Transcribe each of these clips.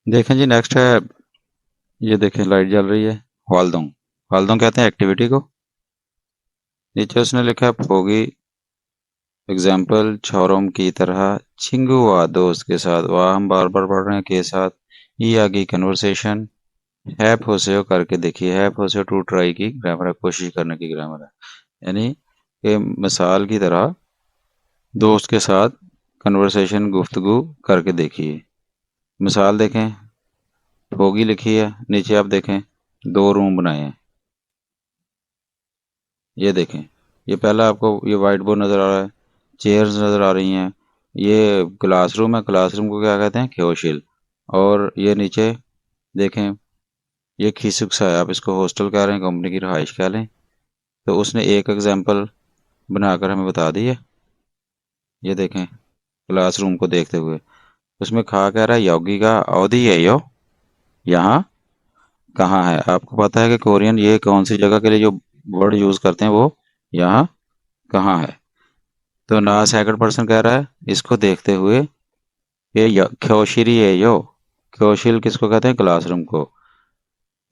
देखें जी, नेक्स्ट है, ये देखें लाइट जल रही है। वालदोंग, वालदोंग कहते हैं एक्टिविटी को। नीचे उसने लिखा है फोगी, एग्जाम्पल छोरों की तरह छिंगू हुआ दोस्त के साथ। वह हम बार बार पढ़ रहे हैं के साथ। ये आगे कन्वर्सेशन। है फोसेओ करके देखिए, है फोसेओ टू ट्राई की ग्रामर है, कोशिश करने की ग्रामर है। यानी कि मिसाल की तरह दोस्त के साथ कन्वर्सेशन, गुफ्तगू करके देखिए। मिसाल देखें, फोगी लिखी है, नीचे आप देखें दो रूम बनाए हैं। ये देखें, ये पहला आपको ये वाइट बोर्ड नज़र आ रहा है, चेयर्स नज़र आ रही हैं। ये क्लासरूम है, क्लासरूम को क्या कहते हैं, क्योशिल। और ये नीचे देखें, ये खीसुक सा है, आप इसको हॉस्टल कह रहे हैं, कंपनी की रहाइश कह लें। तो उसने एक एग्जाम्पल बनाकर हमें बता दी है। ये देखें क्लासरूम को देखते हुए, उसमें खा कह रहा है योगी का अवधि है यो, यहाँ कहाँ है। आपको पता है कि कोरियन ये कौन सी जगह के लिए जो वर्ड यूज़ करते हैं वो यहाँ कहाँ है। तो ना सेकंड पर्सन कह रहा है इसको देखते हुए, ये क्योशिरी है यो। क्योशिल किसको कहते हैं, क्लासरूम को।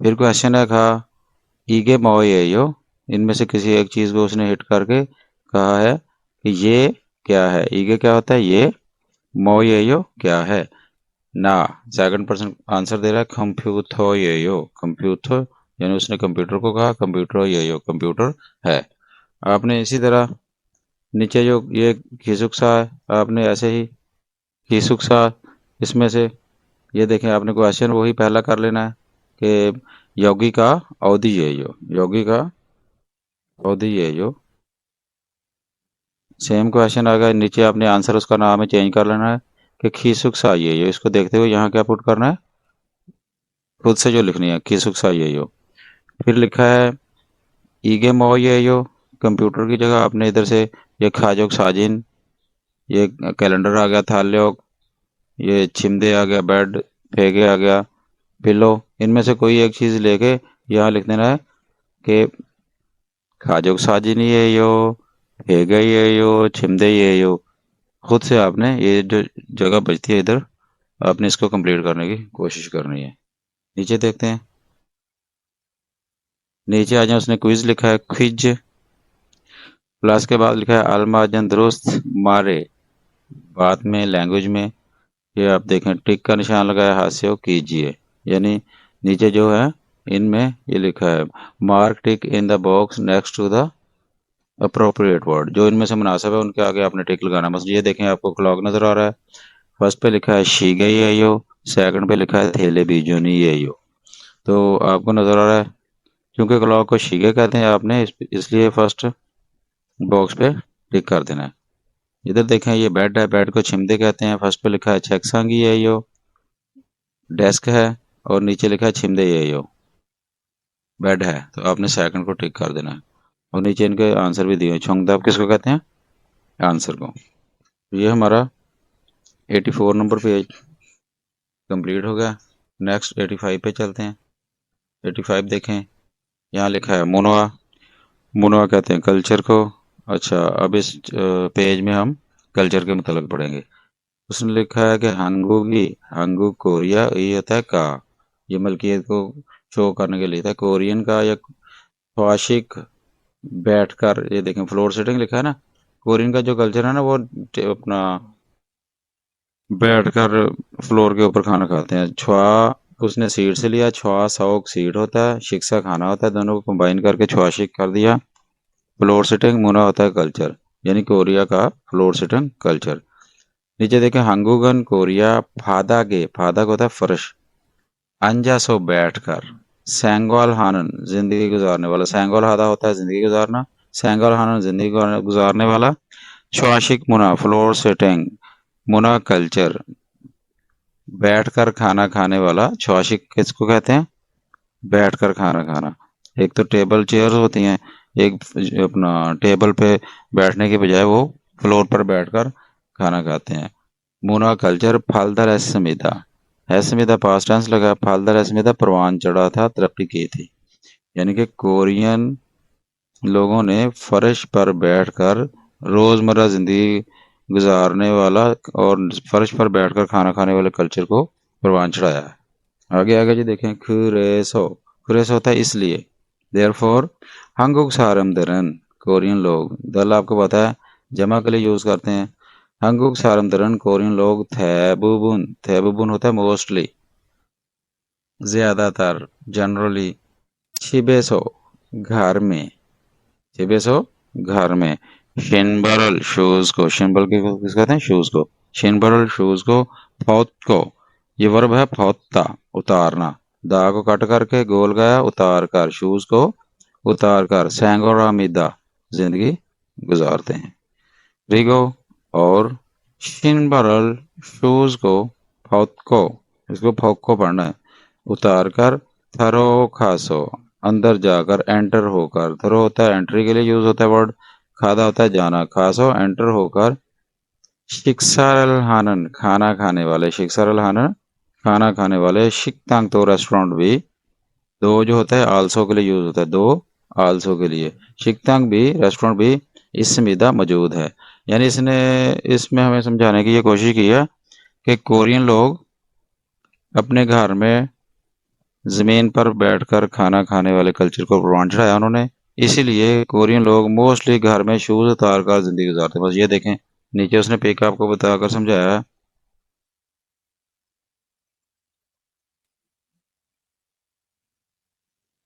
फिर क्वेश्चन है कहा ईगे मोय है यो, इनमें से किसी एक चीज को उसने हिट करके कहा है कि ये क्या है। ईगे क्या होता है, ये। मोय है यो क्या है, ना। सेकंड पर्सन आंसर दे रहा है कंप्यूटर ये यो, कंप्यूटर। यानी उसने कंप्यूटर को कहा कंप्यूटर ये यो, कंप्यूटर है। आपने इसी तरह नीचे जो ये खिसुक सा है, आपने ऐसे ही खिसुक सा इसमें से ये देखें, आपने क्वेश्चन वही पहला कर लेना है कि योगी का अवधि ये यो, योगी का अवधि ये यो। सेम क्वेश्चन आ गया, नीचे आपने आंसर उसका नाम है चेंज कर लेना है कि खीसुक सा ये यो। इसको देखते हुए यहाँ क्या पुट करना है, खुद से जो लिखनी है खीसुक सा ये यो। फिर लिखा है ईगे मो ये यो, कंप्यूटर की जगह आपने इधर से ये खाजोक साजिन, ये कैलेंडर आ गया, थाल्योक, ये छिमदे आ गया, बेड, फेगे आ गया, पिलो। इनमें से कोई एक चीज लेके यहाँ लिख देना है कि खाजोक साजिन ये यो, फेगे ये यो, छिमदे ये यो। खुद से आपने ये जो जगह बचती है इधर, आपने इसको कंप्लीट करने की कोशिश करनी है। नीचे देखते हैं, नीचे आ जाए, उसने क्विज लिखा है, क्विज प्लस के बाद लिखा है अलमाजन दुरुस्त मारे बात में, लैंग्वेज में। ये आप देखें टिक का निशान लगाया, हास्य कीजिए। यानी नीचे जो है इनमें ये लिखा है mark tick in the box next to the appropriate word, जो इनमें से मुनासिब है उनके आगे आपने टिक लगाना। बस ये देखें, आपको क्लॉक नजर आ रहा है, फर्स्ट पे लिखा है शीगे ये यो, सेकंड पे लिखा है थेले बीजोनी ये यो। तो आपको नजर आ रहा है, क्योंकि क्लॉक को शीगे कहते हैं आपने इसलिए फर्स्ट बॉक्स पे टिक कर देना है। इधर देखें ये बेड है, बेड को छिमदे कहते हैं, फर्स्ट पे लिखा है चेकसांगी ये यो। डेस्क है और नीचे लिखा है छिमदे ये यो, बेड है, तो आपने सेकंड को टिक कर देना है। और नीचे इनके आंसर भी दिए, छोंगदाब किसको कहते हैं, आंसर को। ये हमारा 84 नंबर पेज कंप्लीट हो गया। नेक्स्ट 85 पे चलते हैं। 85 देखें, यहाँ लिखा है मुनवा, मुनवा कहते हैं कल्चर को। अच्छा, अब इस पेज में हम कल्चर के मतलब पढ़ेंगे। उसने लिखा है कि हांगूगी, हांगू कोरिया, ये होता है का, ये मलकियत को शो करने के लिए था, कोरियन का या स्वाशिक बैठकर। ये देखें फ्लोर सिटिंग लिखा है ना, कोरियन का जो कल्चर है ना वो अपना बैठकर फ्लोर के ऊपर खाना खाते हैं। छुआ उसने सीड से लिया, छुआ सौक सीड होता है, शिक्षा खाना होता है, दोनों को कंबाइन करके छुआशिक कर दिया। फ्लोर सिटिंग मुना होता है कल्चर, यानी कोरिया का फ्लोर सिटिंग कल्चर। नीचे देखें हंगूगन कोरिया फादागे, फादा को होता है फर्श, अंजा सो बैठकर, सैंगोल हानन जिंदगी गुजारने वाला, सैंगोल हादा होता है जिंदगी गुजारना, सैंगोल हानन जिंदगी गुजारने वाला। श्वाशिक मुना फ्लोर सिटिंग, मुना कल्चर, बैठकर खाना खाने वाला। श्वाशिक किसको कहते हैं, बैठकर खाना खाना। एक तो टेबल चेयर होती हैं, एक अपना टेबल पे बैठने के बजाय वो फ्लोर पर बैठकर खाना खाते हैं। मुना कल्चर फालदर एसमिदा, एसमिदा पास्ट टेंस लगा, फालदर एसमिदा परवान चढ़ा था, तरक्की की थी। यानी कि कोरियन लोगों ने फर्श पर बैठकर रोजमर्रा जिंदगी गुजारने वाला और फर्श पर बैठकर खाना खाने वाले कल्चर को परवान चढ़ाया है। आगे आगे जी देखें, खुरेसो, खुरेसो होता है इसलिए। देयरफॉर हंगुक सारमदरन, कोरियन लोग, दल आपको पता है जमा के लिए यूज करते हैं। हंगुक सारमदरन, कोरियन लोग, थैबुबुन, थैबुबुन होता है मोस्टली, ज्यादातर, जनरली। शिबेसो, घर में, शिबेसो, घर में। शिनबरल, शूज को, शिनबल के किस कहते हैं, शूज को, शिनबरल शूज को। फौत को, ये वर्ब है फौत्ता, उतारना। दा को कट करके गोल गया, उतार कर, शूज को उतार कर। सैंगोरामिदा, जिंदगी गुजारते हैं। रिगो, और शिनबरल शूज को, फौत को, इसको फौक को पढ़ना है, उतार कर। थरो खासो, अंदर जाकर, एंटर होकर। थरो होता है एंट्री के लिए यूज होता है वर्ड, खादा होता है जाना, खासो एंटर होकर। शिक्सारल हानन, खाना खाने वाले, शिक्सारल हानन, खाना खाने वाले। शिकतांग, तो रेस्टोरेंट भी। दो जो होता है आल्सो के लिए यूज होता है, दो आल्सो के लिए। शिकतांग भी, रेस्टोरेंट भी, इस सुविधा मौजूद है। यानी इसने, इसमें हमें समझाने की ये कोशिश की है कि कोरियन लोग अपने घर में जमीन पर बैठकर खाना खाने वाले कल्चर को प्रमाण चढ़ाया उन्होंने। इसीलिए कोरियन लोग मोस्टली घर में शूज उतार कर जिंदगी गुजारते हैं। बस ये देखें, नीचे उसने पिक आपको बताकर समझाया है।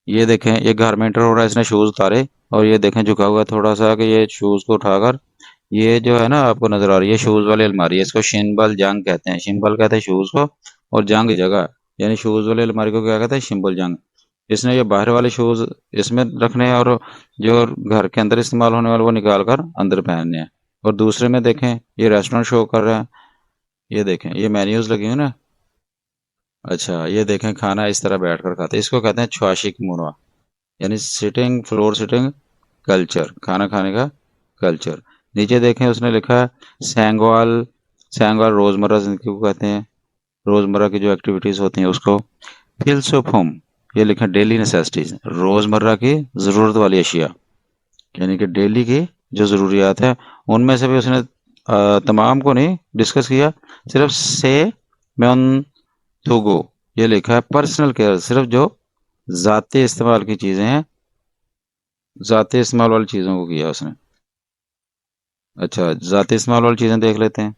ये देखें, ये घर में एंटर हो रहा है, इसने शूज उतारे, और ये देखें झुका हुआ है थोड़ा सा, कि ये शूज को उठाकर, ये जो है ना आपको नजर आ रही है शूज वाली अलमारी है, इसको शिनबल जंग कहते हैं। शिनबल कहते हैं शूज को, और जंग जगह, यानी शूज वाली अलमारी को क्या कहते हैं, शिम्बल जंग। इसने ये बाहर वाले शूज इसमें रखने हैं, और जो घर के अंदर इस्तेमाल होने वाले वो निकाल कर अंदर पहनने हैं। और दूसरे में देखें, ये रेस्टोरेंट शो कर रहा है, ये देखें ये मेन्यूज लगे हैं ना। अच्छा, ये देखें खाना इस तरह बैठकर खाते हैं, इसको कहते हैं छुआशिक मुनवा, यानी सिटिंग, फ्लोर सिटिंग कल्चर, खाना खाने का कल्चर। नीचे देखें उसने लिखा है सैंगवाल, सैंगवाल रोजमर्रा जिंदगी को कहते हैं, रोजमर्रा की जो एक्टिविटीज होती हैं उसको। फिलसुफुम, ये लिखा डेली नेसेसिटीज, रोजमर्रा की जरूरत वाली अशिया, यानी कि डेली की जो जरूरियात है, उनमें से भी उसने तमाम को नहीं डिस्कस किया, सिर्फ से म्योन तुगो, ये लिखा है पर्सनल केयर, सिर्फ जो जाती इस्तेमाल की चीजें हैं, जाती इस्तेमाल वाली चीजों को किया उसने। अच्छा, जाती इस्तेमाल वाली चीजें देख लेते हैं।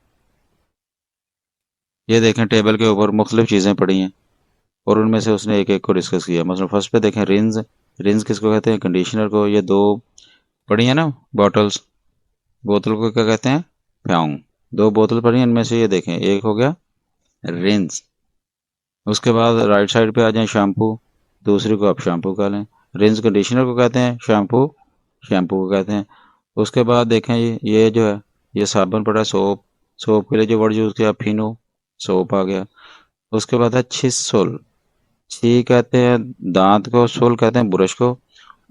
ये देखें टेबल के ऊपर मुख्तलिफ चीजें पड़ी हैं, और उनमें से उसने एक एक को डिस्कस किया। मतलब फर्स्ट पे देखें रिंज, रिंज किसको कहते हैं, कंडीशनर को। ये दो पड़ी है ना बॉटल्स, बोतल को क्या कहते हैं, प्याऊंग। दो बोतल पड़ी हैं, इनमें से ये देखें एक हो गया रिंज। उसके बाद राइट साइड पे आ जाए शैम्पू, दूसरी को आप शैम्पू का लें। रिंस कंडीशनर को कहते हैं, शैम्पू शैम्पू को कहते हैं। उसके बाद देखें ये जो है, ये साबुन पड़ा है, सोप, सोप के लिए जो वर्ड यूज़ किया फिनो, सोप आ गया। उसके बाद है छिसुल, छी कहते हैं दांत को, सुल कहते हैं ब्रश को।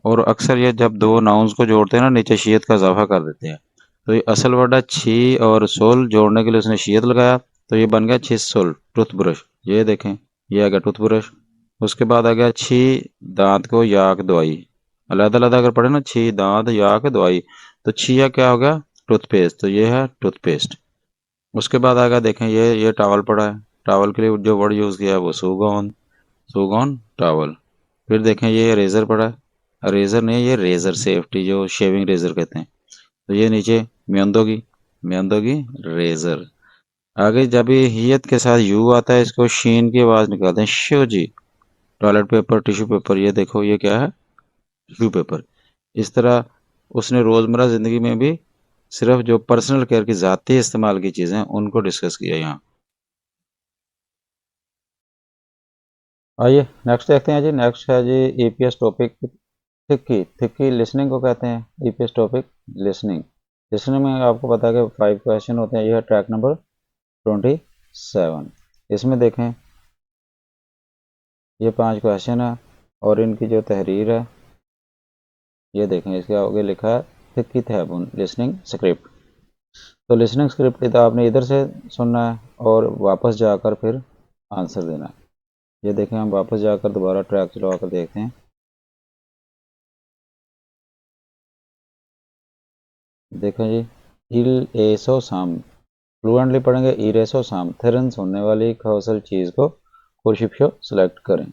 और अक्सर ये जब दो नाउन्स को जोड़ते हैं ना, नीचे शीयत का इजाफा कर देते हैं। तो ये असल वर्ड है छी, और सोल जोड़ने के लिए उसने शीयत लगाया, तो ये बन गया छिसुल, टूथब्रश। ये देखें, ये आ गया टूथब्रश। उसके बाद आ गया छी, दांत को याक दवाई, अलग अलग अगर पढ़े ना, छी दांत याक दवाई, तो छिया क्या हो गया, टूथपेस्ट, तो ये है टूथपेस्ट। उसके बाद आ गया देखें, ये टॉवल पड़ा है, टॉवल के लिए जो वर्ड यूज़ किया है वो सुगॉन, सुगॉन टॉवल। फिर देखें ये रेजर पड़ा है, रेजर नहीं, ये रेजर सेफ्टी, जो शेविंग रेजर कहते हैं। तो ये नीचे म्योंदोगी, म्योंदोगी रेजर। आगे जब ये हियत के साथ यू आता है, इसको शीन की आवाज निकालते हैं, शिव जी। टॉयलेट पेपर, टिश्यू पेपर, ये देखो ये क्या है, टिश्यू पेपर। इस तरह उसने रोजमर्रा जिंदगी में भी सिर्फ जो पर्सनल केयर की जाती इस्तेमाल की चीजें हैं उनको डिस्कस किया यहाँ। आइए नेक्स्ट देखते हैं जी। नेक्स्ट है जी ईपीएस टॉपिक, थिक्की, थिक्की लिसनिंग को कहते हैं। ईपीएस टॉपिक लिसनिंग, लिसनिंग में आपको पता है कि 5 क्वेश्चन होते हैं। ये है ट्रैक नंबर 27। इसमें देखें ये 5 क्वेश्चन है, और इनकी जो तहरीर है ये देखें, इसके आगे लिखा है थिक्की थैबुन लिसनिंग स्क्रिप्ट। तो लिसनिंग स्क्रिप्ट की तो आपने इधर से सुनना है, और वापस जाकर फिर आंसर देना है। ये देखें, हम वापस जाकर दोबारा ट्रैक चला कर देखते हैं। देखें जी, इल एसो साम, फ्लुएंटली पढ़ेंगे इरेसो साम, थिरन सुनने वाली कौशल चीज़ को फोरशिप्यो सिलेक्ट करें।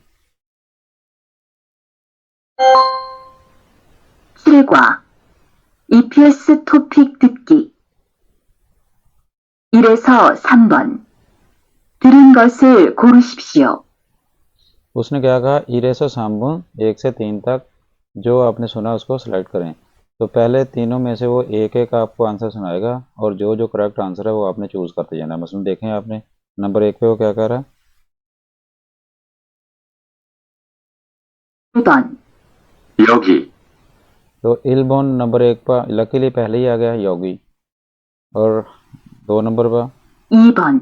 실과 EPS 토픽 듣기 1에서 3번 들은 것을 고르십시오. उसने क्या कहा, इरेसो साम्बुन 1 से 3 तक जो आपने सुना उसको सिलेक्ट करें। तो पहले तीनों में से वो एक एक आपको आंसर सुनाएगा और जो जो करेक्ट आंसर है वो आपने चूज करते जाना है। मसलन देखें आपने नंबर 1 पे वो क्या कह रहा है, 1번 여기, तो इलबोन नंबर 1 पर लकीली पहले ही आ गया योगी। और 2 नंबर पर 2번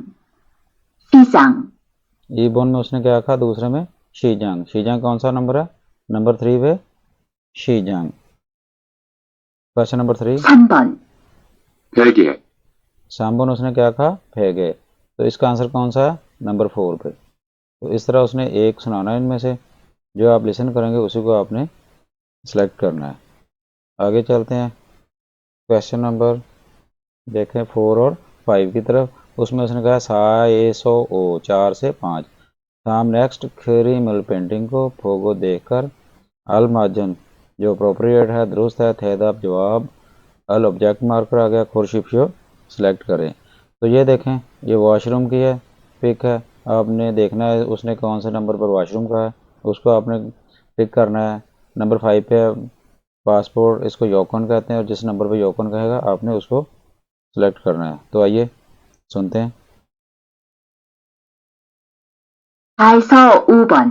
시장 ईबोन में उसने क्या कहा, दूसरे में शीजांग। शीजांग कौन सा नंबर है, नंबर 3 पे शीजांग। क्वेश्चन नंबर 3 3번 베개, साम्बुन उसने क्या कहा, फेगे। तो इसका आंसर कौन सा है, नंबर 4 पे। तो इस तरह उसने एक सुनाना है इनमें से, जो आप लिसन करेंगे उसी को आपने सेलेक्ट करना है। आगे चलते हैं क्वेश्चन नंबर देखें 4 और 5 की तरफ। उसमें उसने कहा सा ए सो ओ 4 से 5। शाम नेक्स्ट खरी मल पेंटिंग को फोगो देखकर अल माजन जो अप्रोप्रिएट है दुरुस्त है, थेदाब जवाब, अल ऑब्जेक्ट मार्कर आ गया, खुरशिफ्यो सिलेक्ट करें। तो ये देखें ये वॉशरूम की है पिक है, आपने देखना है उसने कौन से नंबर पर वॉशरूम का है उसको आपने पिक करना है। नंबर 5 पे पासपोर्ट, इसको योकन कहते हैं और जिस नंबर पे योकन कहेगा आपने उसको सिलेक्ट करना है। तो आइए सुनते हैं। 4에서 5번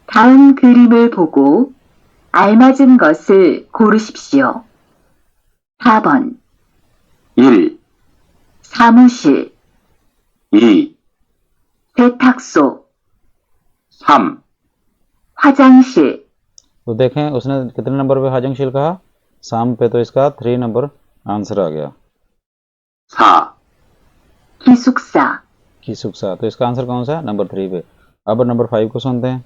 다음 그림을 보고 알맞은 것을 고르십시오. 4번 1, 사무실 2, 세탁소 3, 화장실 तो देखें उसने कितने नंबर पे हाजंगशील कहा, शाम पे, तो इसका 3 नंबर आंसर आ गया। 4, 기숙사 की सुखसा, तो इसका आंसर कौन सा है, नंबर 3 पे। अब नंबर 5 को सुनते हैं।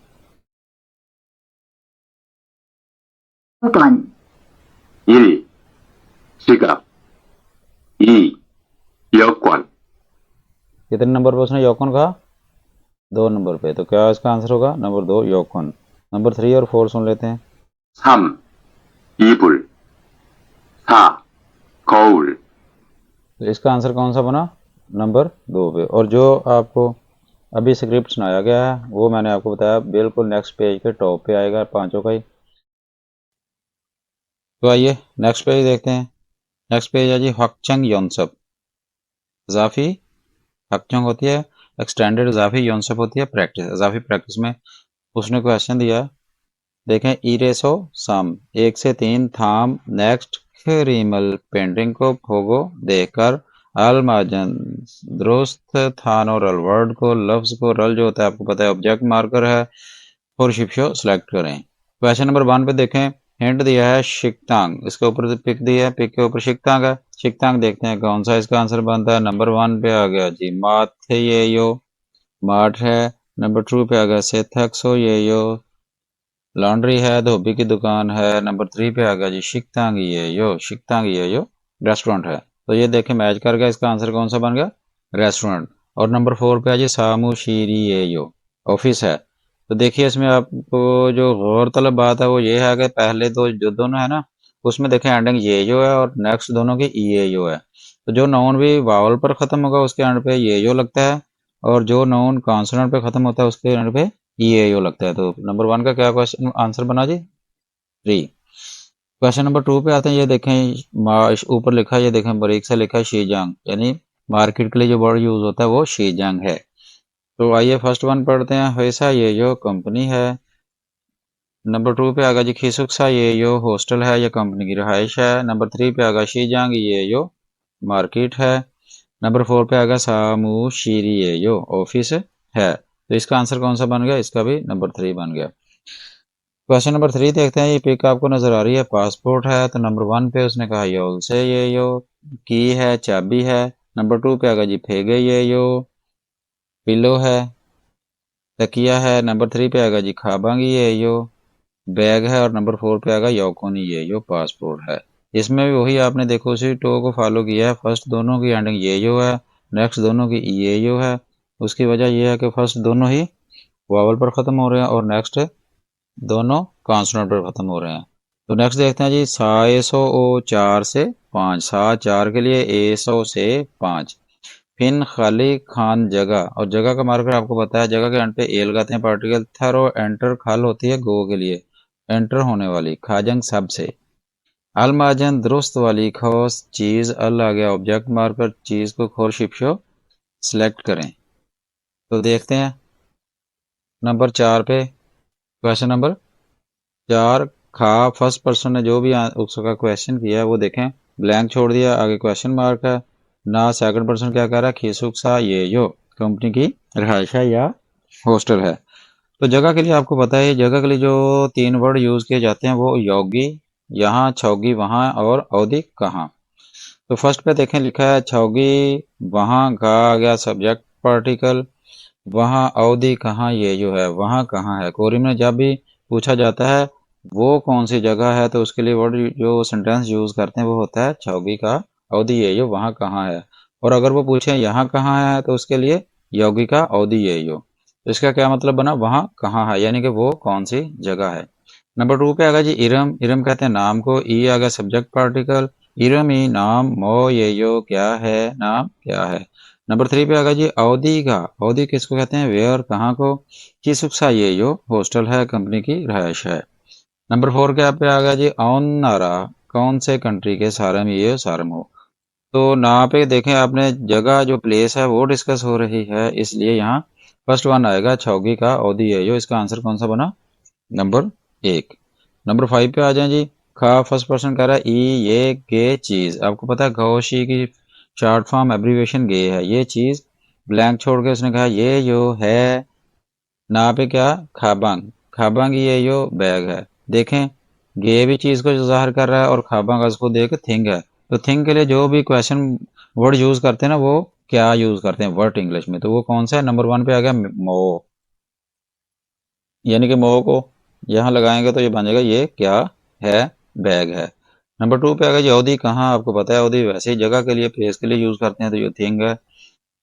5번 1, 지갑, 2, 여권, कितने नंबर पे उसने योकन कहा, 2 नंबर पे। तो क्या इसका आंसर होगा, नंबर 2 योकन। नंबर 3 और 4 सुन लेते हैं। 3, 이불, 4, 거울, तो इसका आंसर कौन सा बना, नंबर 2 पे। और जो आपको अभी स्क्रिप्ट सुनाया गया है वो मैंने आपको बताया बिल्कुल नेक्स्ट पेज के टॉप पे आएगा पांचों का ही। तो आइए नेक्स्ट पेज देखते हैं। नेक्स्ट पेज है जी हकचंग योनसप। इजाफी हकचंग होती है एक्सटेंडेड, इजाफी योनसप होती है प्रैक्टिस। इजाफी प्रैक्टिस में उसने क्वेश्चन दिया, देखें इरेसो सम 1 से 3 थाम नेक्स्ट रीमल पेंटिंग को फोगो देखकर अल माजन दुरुस्त थान और अल वर्ड को लफ्ज को रल जो होता है आपको पता है ऑब्जेक्ट मार्कर है, फोरशिप्यो सिलेक्ट करें। क्वेश्चन नंबर 1 पे देखें हिंट दिया है शिकतांग, इसके ऊपर पिक दिया है, पिक के ऊपर शिकतांग है। शिकतांग देखते हैं कौन सा इसका आंसर बनता है। नंबर 1 पे आ गया जी माथे ये यो माठ है। नंबर 2 पे आ गया सेथक्सो ये यो लॉन्ड्री है, धोबी की दुकान है। नंबर 3 पे आ गया जी शिकतांग ये यो रेस्टोरेंट है। तो ये देखें मैच कर गया, इसका आंसर कौन सा बन गया, रेस्टोरेंट। और नंबर 4 पे आ जी सामू शीरी ये यो ऑफिस है। तो देखिए इसमें आपको जो गौरतलब बात है वो ये है कि पहले तो जो दोनों है ना उसमें देखें एंडिंग ये यो है और नेक्स्ट दोनों की ये यो है। तो जो नाउन भी वावल पर ख़त्म होगा उसके एंड पे ये यो लगता है और जो नाउन कॉन्सोनेंट पे ख़त्म होता है उसके एंड पे ये यो लगता है। तो नंबर 1 का क्या क्वेश्चन आंसर बना जी, 3। क्वेश्चन नंबर 2 पे आते हैं। ये देखें ऊपर लिखा है, ये देखें बारीक से लिखा है शीजांग, यानी मार्केट के लिए जो वर्ड यूज होता है वो शीजांग है। तो आइए फर्स्ट वन पढ़ते हैं। वैसा ये जो कंपनी है। नंबर 2 पे आगा जी खिसुक्सा ये यो हॉस्टल है या कंपनी की रिहाइश है। नंबर 3 पे आगा शीजांग ये यो मार्केट है। नंबर 4 पे आगा सामू शीरी ये यो ऑफिस है। तो इसका आंसर कौन सा बन गया, इसका भी नंबर 3 बन गया। क्वेश्चन नंबर 3 देखते हैं। ये पिक आपको नजर आ रही है, पासपोर्ट है। तो नंबर 1 पे उसने कहा योल से ये यो, की है चाबी है। नंबर 2 पे आगा जी फेगे ये यो पिलो है, तकिया है। नंबर 3 पे आएगा जी खाबांगी ये यो बैग है। और नंबर 4 पे आएगा योकोनी ये यो पासपोर्ट है। इसमें भी वही आपने देखो उसी टो को फॉलो किया है। फर्स्ट दोनों की एंडिंग ये यो है, नेक्स्ट दोनों की ये यो है उसकी वजह यह है कि फर्स्ट दोनों ही वावल पर ख़त्म हो रहे हैं और नेक्स्ट दोनों कॉन्सोनेंट पर ख़त्म हो रहे हैं। तो नेक्स्ट देखते हैं जी, सा ए सो ओ 4 से 5, सा 4 के लिए ए सो से 5। फिन खाली खान जगह, और जगह का मार्कर आपको पता है, जगह के एंड पे ए लगाते हैं पार्टिकल। थर और एंटर खाल होती है गो के लिए, एंटर होने वाली। खाजंग सब से। अलमाजन दुरुस्त वाली खोस चीज, अल आ गया ऑब्जेक्ट मार्कर, चीज को खोर शिपशो सिलेक्ट करें। तो देखते हैं नंबर 4 पे, क्वेश्चन नंबर 4 खा फर्स्ट पर्सन ने जो भी उसका क्वेश्चन किया है वो देखें, ब्लैंक छोड़ दिया, आगे क्वेश्चन मार्क है ना। सेकंड पर्सन क्या कह रहा है, खीसुक सा ये जो कंपनी की रिहाइश है या हॉस्टल है। तो जगह के लिए आपको पता है, जगह के लिए जो 3 वर्ड यूज किए जाते हैं वो योगी यहाँ, छौगी वहाँ और अवधि कहाँ। तो फर्स्ट पे देखें, लिखा है छौगी वहाँ, का आ गया सब्जेक्ट पार्टिकल, वहाँ अवधि कहाँ, ये जो है वहाँ कहाँ है। कोरी में जब भी पूछा जाता है वो कौन सी जगह है तो उसके लिए वर्ड जो सेंटेंस यूज करते हैं वो होता है छौगी का अवधि ये जो वहाँ कहाँ है। और अगर वो पूछे यहाँ कहाँ है तो उसके लिए योगी का अवधि ये जो। तो इसका क्या मतलब बना, वहाँ कहाँ है, यानी कि वो कौन सी जगह है। नंबर 2 पे आगा जी इरम, इरम कहते हैं नाम को, ई आ गया सब्जेक्ट पार्टिकल, इरम ई नाम, मो ये यो क्या है, नाम क्या है। नंबर 3 पे आगा जी अवधि का, अवधि किसको कहते हैं, वेयर कहाँ को, किसुक्सा ये यो हॉस्टल है, कंपनी की रहायश है। नंबर 4 के पे आ गया जी ऑन नारा, कौन से कंट्री के, सारम ये सारम हो। तो ना पे देखें आपने, जगह जो प्लेस है वो डिस्कस हो रही है, इसलिए यहाँ फर्स्ट वन आएगा छौगी का अवधि ये यो। इसका आंसर कौन सा बना, नंबर 1। नंबर 5 पे आ जाए जी, खा फर्स्ट पर्सन कह रहा है ई ये गे चीज, आपको पता है गौशी की शॉर्ट फॉर्म एब्रीविएशन गे है, ये चीज। ब्लैंक छोड़ के उसने कहा ये यो है। ना पे क्या, खाबांग, खाबांग ये यो बैग है। देखें गे भी चीज को जाहिर कर रहा है और खाबांग उसको देख थिंग है। तो थिंग के लिए जो भी क्वेश्चन वर्ड यूज करते हैं ना वो क्या यूज करते हैं वर्ड इंग्लिश में, तो वो कौन सा है, नंबर 1 पे आ गया मो, यानी कि मो को यहाँ लगाएंगे तो ये बन जाएगा ये क्या है, बैग है। नंबर 2 पे आ गया जी अवधि कहाँ, आपको पता है अवधि वैसे ही जगह के लिए प्लेस के लिए यूज करते हैं तो ये थिंग है।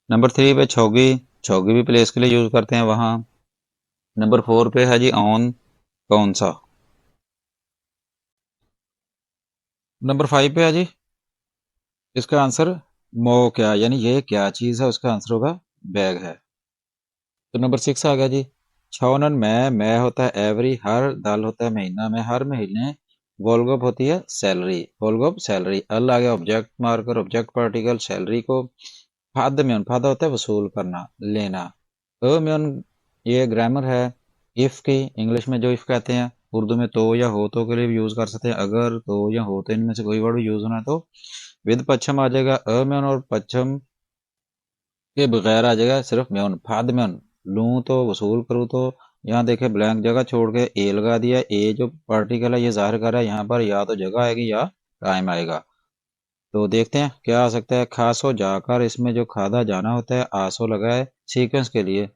नंबर 3 पे छौगी, छौगी भी प्लेस के लिए यूज करते हैं वहाँ। नंबर 4 पे है जी ऑन, कौन सा। नंबर 5 पे है जी, इसका आंसर मो क्या, यानी ये क्या चीज है, उसका आंसर होगा बैग है। तो नंबर 6 आ गया जी, छौनन मैं होता है एवरी, हर, दाल होता है महीना में, हर महीने। वोलगोप होती है सैलरी, वोलगोप सैलरी। अल आ गया object marker, object particle, salary को। फाद में, फादा होता है वसूल करना, लेना। में ये ग्रामर है इफ की, इंग्लिश में जो इफ कहते हैं, उर्दू में तो या हो तो के लिए भी यूज कर सकते हैं। अगर तो या हो तो इनमें से कोई वर्ड भी यूज होना है तो विद पच्छम आ जाएगा, में और पच्छम के बगैर आ जाएगा सिर्फ म्यून, फाद म्यून। लूं तो वसूल करूँ तो, यहाँ देखे ब्लैंक जगह छोड़ के ए लगा दिया, ए जो पार्टिकल है ये जाहिर कर रहा है यहाँ पर या तो जगह आएगी या टाइम आएगा। तो देखते हैं क्या आ सकता है। खासो जाकर, इसमें जो खादा जाना होता है, आसो लगा है सीक्वेंस के लिए।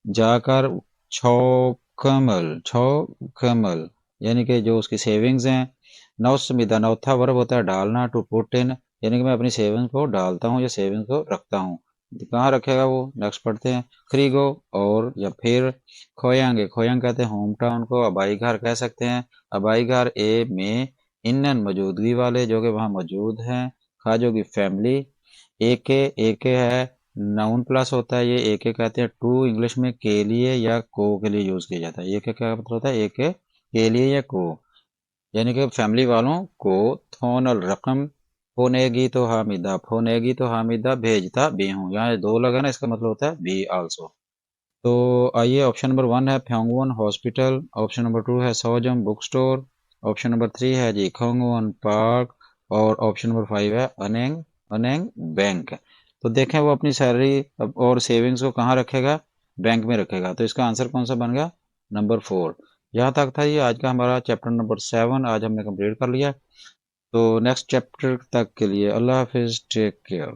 जाकर छौकमल, छौकमल, यानी कि जो उसकी सेविंग्स हैं। नौसमिदा, नौथा वर्ब होता है डालना, टू पुट इन, यानी कि मैं अपनी सेविंग्स को डालता हूँ या सेविंग्स को रखता हूँ। कहाँ रखेगा वो, नेक्स्ट पढ़ते हैं। खरीगो और या फिर। खोयांगे, खोयांग कहते हैं होम टाउन को, अबाई घर कह सकते हैं। अबाई घर ए में इन्नन मौजूदगी वाले, जो कि वहाँ मौजूद हैं। खाजो की फैमिली। एके है नाउन प्लस होता है, ये एके कहते हैं टू, इंग्लिश में के लिए या को के लिए यूज किया जाता है। एके क्या मतलब होता है, एके के लिए या को, यानी कि फैमिली वालों को। थोनल रकम, फोनेगी तो हामिदा, फोनेगी तो हामिदा भेजता भी हूँ, यहाँ दो लगा ना, इसका मतलब होता है बी आल्सो। तो आइए, ऑप्शन नंबर 1 है फ्योंगवन हॉस्पिटल, ऑप्शन नंबर 2 है सौजम बुक स्टोर, ऑप्शन नंबर 3 है जी खोंगवन पार्क, और ऑप्शन नंबर 5 है अनेंग, अनेंग बैंक। तो देखें वो अपनी सैलरी और सेविंग्स को कहाँ रखेगा, बैंक में रखेगा। तो इसका आंसर कौन सा बन गया, नंबर 4। यहाँ तक था ये आज का हमारा चैप्टर नंबर 7, आज हमने कंप्लीट कर लिया। तो नेक्स्ट चैप्टर तक के लिए अल्लाह हाफिज, टेक केयर।